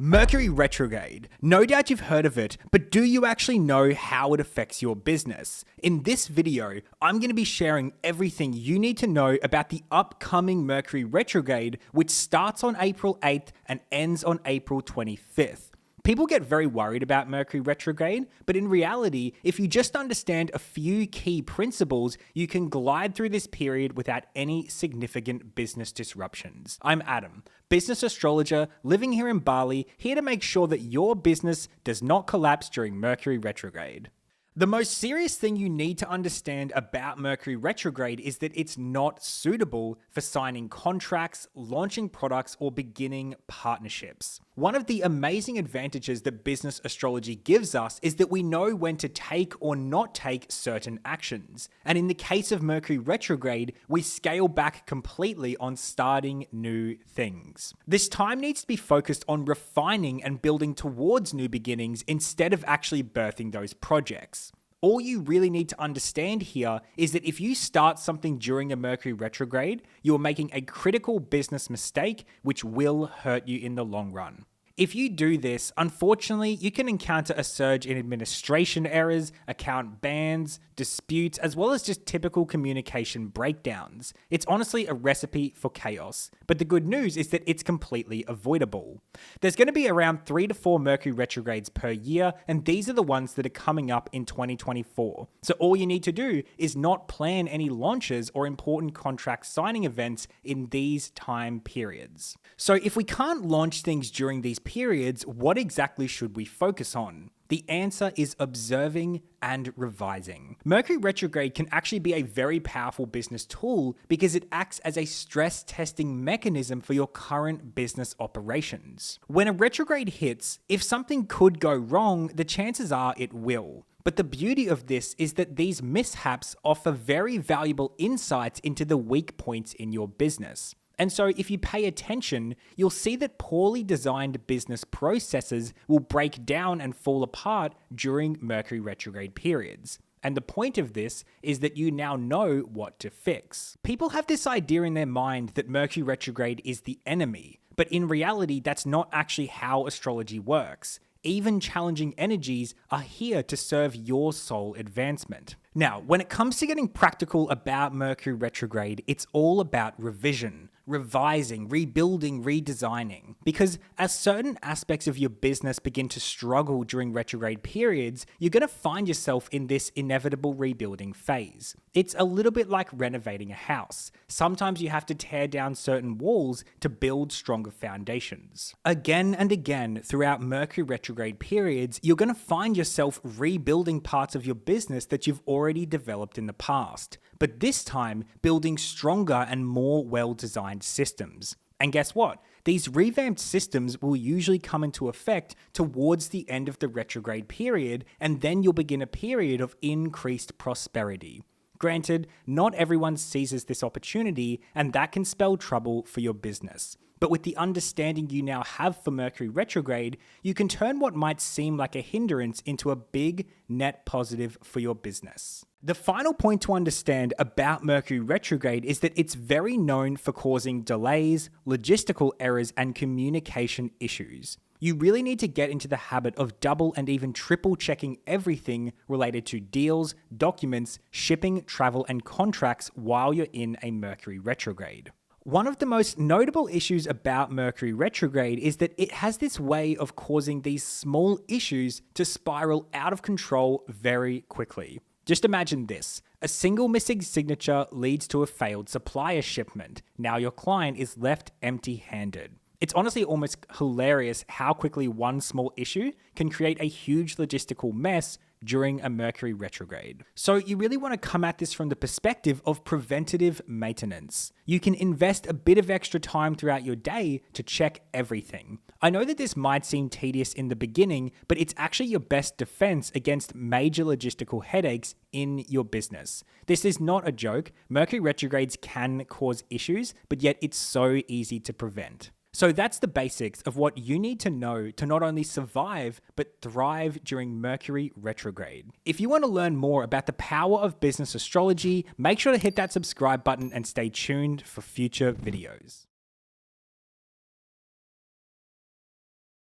Mercury Retrograde. No doubt you've heard of it, but do you actually know how it affects your business? In this video, I'm going to be sharing everything you need to know about the upcoming Mercury Retrograde, which starts on April 8th and ends on April 25th. People get very worried about Mercury Retrograde, but in reality, if you just understand a few key principles, you can glide through this period without any significant business disruptions. I'm Adam, business astrologer living here in Bali, here to make sure that your business does not collapse during Mercury Retrograde. The most serious thing you need to understand about Mercury Retrograde is that it's not suitable for signing contracts, launching products, or beginning partnerships. One of the amazing advantages that business astrology gives us is that we know when to take or not take certain actions. And in the case of Mercury Retrograde, we scale back completely on starting new things. This time needs to be focused on refining and building towards new beginnings instead of actually birthing those projects. All you really need to understand here is that if you start something during a Mercury retrograde, you are making a critical business mistake which will hurt you in the long run. If you do this, unfortunately, you can encounter a surge in administration errors, account bans, disputes, as well as just typical communication breakdowns. It's honestly a recipe for chaos. But the good news is that it's completely avoidable. There's going to be around 3 to 4 Mercury retrogrades per year, and these are the ones that are coming up in 2024. So all you need to do is not plan any launches or important contract signing events in these time periods. So if we can't launch things during these periods, what exactly should we focus on? The answer is observing and revising. Mercury retrograde can actually be a very powerful business tool because it acts as a stress testing mechanism for your current business operations. When a retrograde hits, if something could go wrong, the chances are it will. But the beauty of this is that these mishaps offer very valuable insights into the weak points in your business. And so if you pay attention, you'll see that poorly designed business processes will break down and fall apart during Mercury retrograde periods. And the point of this is that you now know what to fix. People have this idea in their mind that Mercury retrograde is the enemy, but in reality, that's not actually how astrology works. Even challenging energies are here to serve your soul advancement. Now, when it comes to getting practical about Mercury retrograde, it's all about revision, revising, rebuilding, redesigning. Because as certain aspects of your business begin to struggle during retrograde periods, you're going to find yourself in this inevitable rebuilding phase. It's a little bit like renovating a house. Sometimes you have to tear down certain walls to build stronger foundations. Again and again throughout Mercury retrograde periods, you're going to find yourself rebuilding parts of your business that you've already developed in the past, but this time building stronger and more well-designed systems. And guess what? These revamped systems will usually come into effect towards the end of the retrograde period, and then you'll begin a period of increased prosperity. Granted, not everyone seizes this opportunity, and that can spell trouble for your business. But with the understanding you now have for Mercury retrograde, you can turn what might seem like a hindrance into a big net positive for your business. The final point to understand about Mercury retrograde is that it's very known for causing delays, logistical errors, and communication issues. You really need to get into the habit of double and even triple checking everything related to deals, documents, shipping, travel, and contracts while you're in a Mercury retrograde. One of the most notable issues about Mercury retrograde is that it has this way of causing these small issues to spiral out of control very quickly. Just imagine this. A single missing signature leads to a failed supplier shipment. Now your client is left empty-handed. It's honestly almost hilarious how quickly one small issue can create a huge logistical mess during a Mercury retrograde. So you really want to come at this from the perspective of preventative maintenance. You can invest a bit of extra time throughout your day to check everything. I know that this might seem tedious in the beginning, but it's actually your best defense against major logistical headaches in your business. This is not a joke. Mercury retrogrades can cause issues, but yet it's so easy to prevent. So that's the basics of what you need to know to not only survive, but thrive during Mercury retrograde. If you want to learn more about the power of business astrology, make sure to hit that subscribe button and stay tuned for future videos.